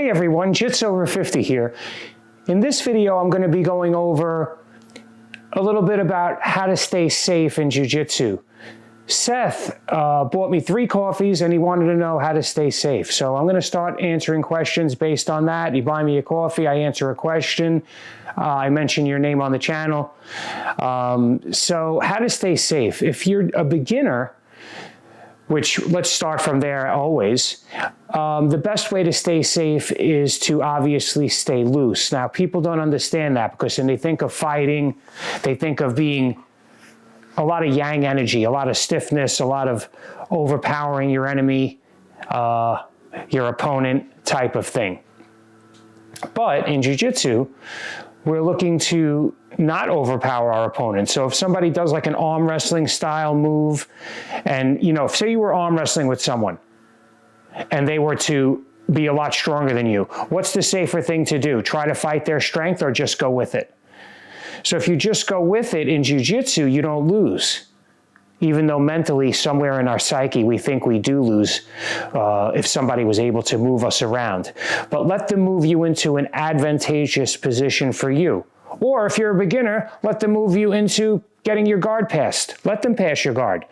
Hey everyone, Jits over 50 here. In this video, I'm going to be going over a little bit about how to stay safe in jiu-jitsu. Seth bought me 3 coffees and he wanted to know how to stay safe. So I'm going to start answering questions based on that. You buy me a coffee, I answer a question. I mention your name on the channel. So how to stay safe. If you're a beginner, which let's start from there always, the best way to stay safe is to obviously stay loose. Now, people don't understand that because when they think of fighting, they think of being a lot of yang energy, a lot of stiffness, a lot of overpowering your enemy, your opponent type of thing. But in jiu-jitsu, we're looking to not overpower our opponent. So if somebody does like an arm wrestling style move, and say you were arm wrestling with someone and they were to be a lot stronger than you, what's the safer thing to do? Try to fight their strength or just go with it? So if you just go with it in jiu-jitsu, you don't lose. Even though mentally, somewhere in our psyche, we think we do lose if somebody was able to move us around. But let them move you into an advantageous position for you. Or if you're a beginner, let them move you into getting your guard passed. Let them pass your guard.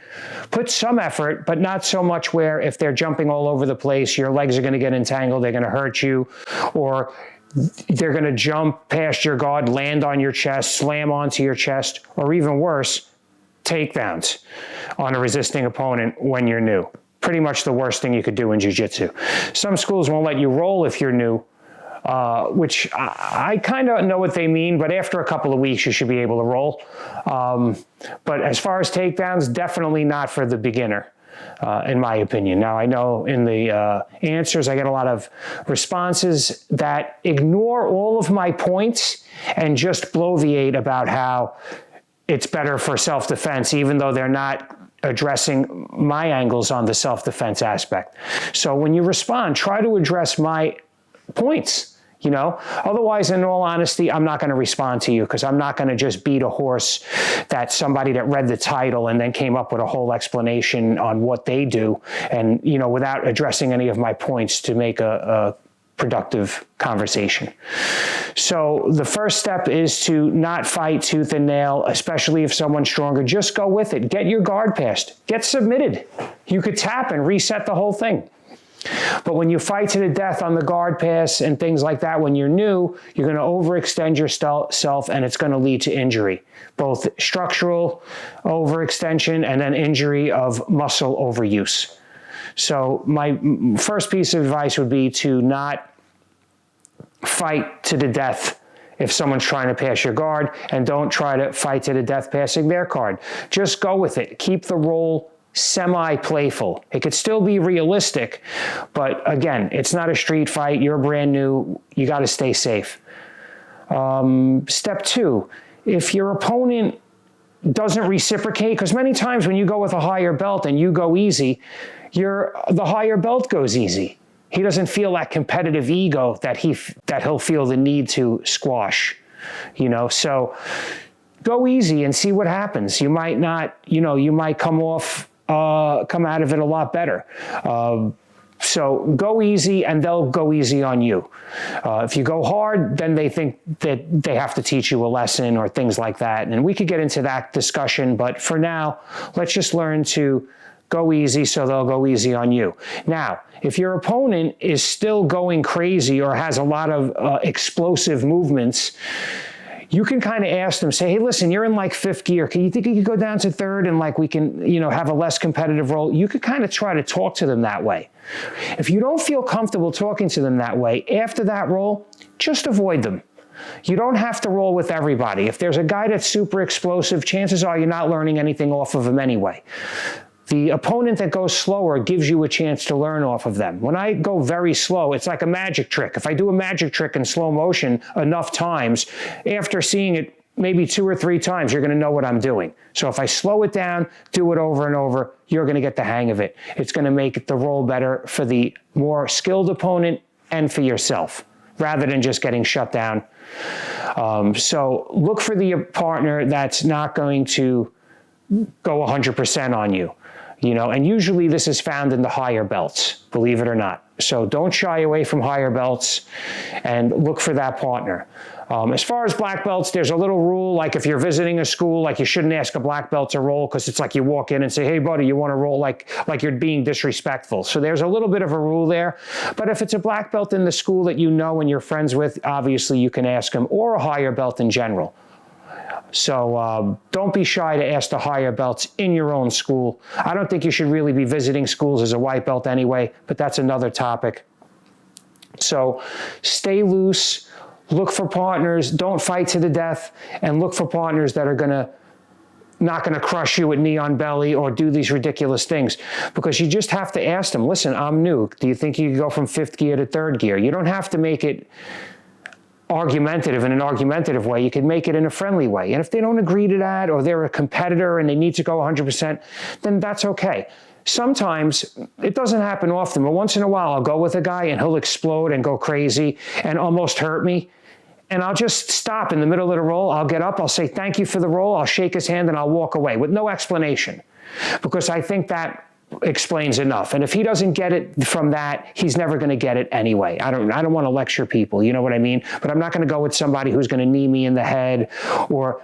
Put some effort, but not so much where if they're jumping all over the place, your legs are going to get entangled, they're going to hurt you, or they're going to jump past your guard, land on your chest, slam onto your chest, or even worse, takedowns on a resisting opponent when you're new. Pretty much the worst thing you could do in jiu-jitsu. Some schools won't let you roll if you're new, which I kind of know what they mean, but after a couple of weeks, you should be able to roll. But as far as takedowns, definitely not for the beginner, in my opinion. Now, I know in the answers, I get a lot of responses that ignore all of my points and just bloviate about how it's better for self-defense, even though they're not addressing my angles on the self-defense aspect. So when you respond, try to address my points, Otherwise, in all honesty, I'm not going to respond to you because I'm not going to just beat a horse that somebody that read the title and then came up with a whole explanation on what they do and, without addressing any of my points to make a productive conversation. So the first step is to not fight tooth and nail, especially if someone's stronger. Just go with it. Get your guard passed. Get submitted. You could tap and reset the whole thing. But when you fight to the death on the guard pass and things like that, when you're new, you're going to overextend yourself and it's going to lead to injury, both structural overextension and then injury of muscle overuse. So my first piece of advice would be to not fight to the death if someone's trying to pass your guard, and don't try to fight to the death passing their guard. Just go with it. Keep the roll semi-playful. It could still be realistic, but again, it's not a street fight. You're brand new. You got to stay safe. Step 2, if your opponent doesn't reciprocate, because many times when you go with a higher belt and you go easy, the higher belt goes easy. He doesn't feel that competitive ego that he'll feel the need to squash, So go easy and see what happens. You might not, you might come out of it a lot better. So go easy and they'll go easy on you. If you go hard, then they think that they have to teach you a lesson or things like that. And we could get into that discussion, but for now, let's just learn to go easy so they'll go easy on you. Now, if your opponent is still going crazy or has a lot of explosive movements, you can kind of ask them, say, hey, listen, you're in like 5th gear. You think you could go down to 3rd and like we can, have a less competitive roll? You could kind of try to talk to them that way. If you don't feel comfortable talking to them that way, after that roll, just avoid them. You don't have to roll with everybody. If there's a guy that's super explosive, chances are you're not learning anything off of him anyway. The opponent that goes slower gives you a chance to learn off of them. When I go very slow, it's like a magic trick. If I do a magic trick in slow motion enough times, after seeing it maybe 2 or 3 times, you're going to know what I'm doing. So if I slow it down, do it over and over, you're going to get the hang of it. It's going to make the roll better for the more skilled opponent and for yourself, rather than just getting shut down. So look for the partner that's not going to go 100% on you. and usually this is found in the higher belts, believe it or not. So don't shy away from higher belts and look for that partner. As far as black belts, there's a little rule, like if you're visiting a school, like you shouldn't ask a black belt to roll, because it's like you walk in and say, hey buddy, you want to roll, like you're being disrespectful. So there's a little bit of a rule there. But if it's a black belt in the school that you know and you're friends with, obviously you can ask them, or a higher belt in general. So don't be shy to ask the higher belts in your own school. I don't think you should really be visiting schools as a white belt anyway, but that's another topic. So stay loose, look for partners, don't fight to the death, and look for partners that are not gonna crush you with knee on belly or do these ridiculous things, because you just have to ask them, listen, I'm new. Do you think you can go from 5th gear to 3rd gear? You don't have to make it argumentative in an argumentative way. You can make it in a friendly way. And if they don't agree to that, or they're a competitor and they need to go 100%, then that's okay. Sometimes, it doesn't happen often, but once in a while I'll go with a guy and he'll explode and go crazy and almost hurt me. And I'll just stop in the middle of the roll. I'll get up, I'll say thank you for the roll, I'll shake his hand and I'll walk away with no explanation, because I think that explains enough. And if he doesn't get it from that, he's never going to get it anyway. I don't want to lecture people, you know what I mean? But I'm not going to go with somebody who's going to knee me in the head or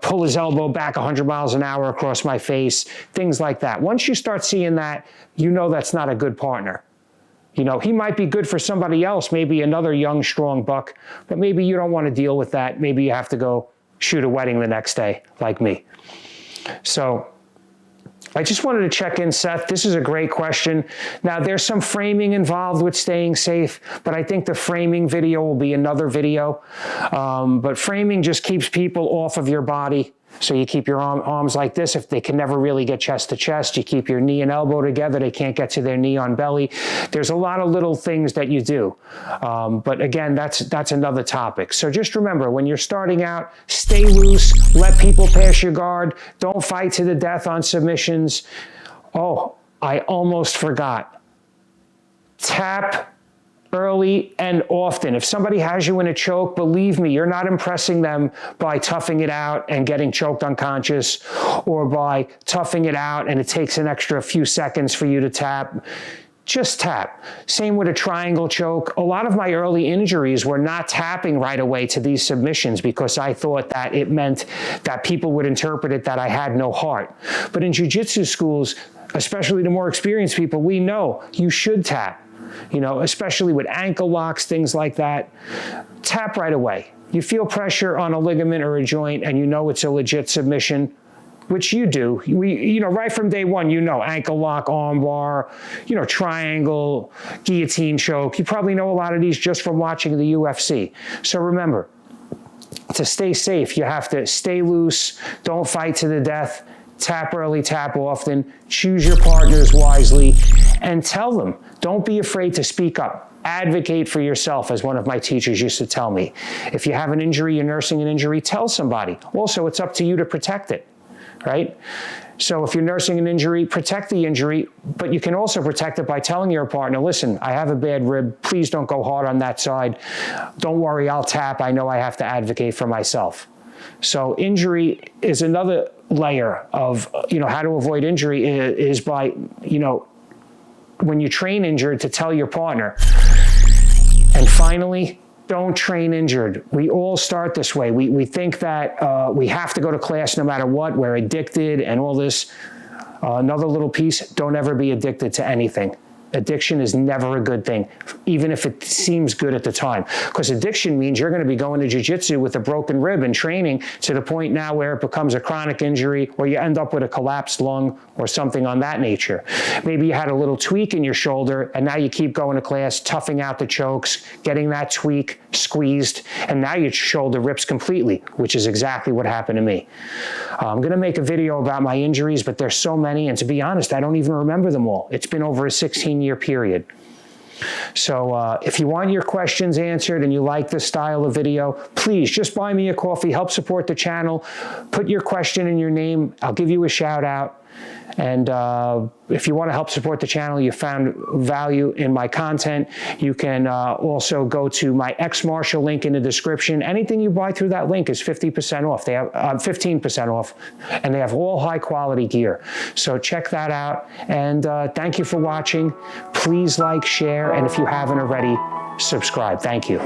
pull his elbow back 100 miles an hour across my face, things like that. Once you start seeing that, you know that's not a good partner. He might be good for somebody else, maybe another young, strong buck, but maybe you don't want to deal with that. Maybe you have to go shoot a wedding the next day, like me. So I just wanted to check in, Seth. This is a great question. Now, there's some framing involved with staying safe, but I think the framing video will be another video. But framing just keeps people off of your body. So you keep your arms like this. If they can never really get chest to chest, you keep your knee and elbow together. They can't get to their knee on belly. There's a lot of little things that you do. But again, that's another topic. So just remember, when you're starting out, stay loose, let people pass your guard. Don't fight to the death on submissions. Oh, I almost forgot. Tap early and often. If somebody has you in a choke, believe me, you're not impressing them by toughing it out and getting choked unconscious, or by toughing it out and it takes an extra few seconds for you to tap. Just tap. Same with a triangle choke. A lot of my early injuries were not tapping right away to these submissions, because I thought that it meant that people would interpret it that I had no heart. But in jiu-jitsu schools, especially the more experienced people, we know you should tap. Especially with ankle locks, things like that. Tap right away. You feel pressure on a ligament or a joint and you know it's a legit submission, which you do. Right from day one, ankle lock, arm bar, triangle, guillotine choke. You probably know a lot of these just from watching the UFC. So remember, to stay safe, you have to stay loose, don't fight to the death, tap early, tap often, choose your partners wisely, and tell them, don't be afraid to speak up. Advocate for yourself, as one of my teachers used to tell me. If you have an injury, you're nursing an injury, tell somebody. Also, it's up to you to protect it, right? So if you're nursing an injury, protect the injury, but you can also protect it by telling your partner, listen, I have a bad rib, please don't go hard on that side. Don't worry, I'll tap, I know I have to advocate for myself. So injury is another layer of, how to avoid injury is by, when you train injured, to tell your partner. And finally, don't train injured. We all start this way. We think that we have to go to class no matter what. We're addicted and all this. Another little piece, don't ever be addicted to anything. Addiction is never a good thing, even if it seems good at the time. Because addiction means you're going to be going to jiu-jitsu with a broken rib and training to the point now where it becomes a chronic injury, or you end up with a collapsed lung or something on that nature. Maybe you had a little tweak in your shoulder and now you keep going to class, toughing out the chokes, getting that tweak squeezed, and now your shoulder rips completely, which is exactly what happened to me. I'm going to make a video about my injuries, but there's so many, and to be honest, I don't even remember them all. It's been over a 16-year period. So if you want your questions answered and you like this style of video, please just buy me a coffee, help support the channel, put your question in your name, I'll give you a shout out. And if you want to help support the channel, you found value in my content, you can also go to my X-Marshall link in the description. Anything you buy through that link is 50% off. They have 15% off, and they have all high quality gear. So check that out. And thank you for watching. Please like, share, and if you haven't already, subscribe. Thank you.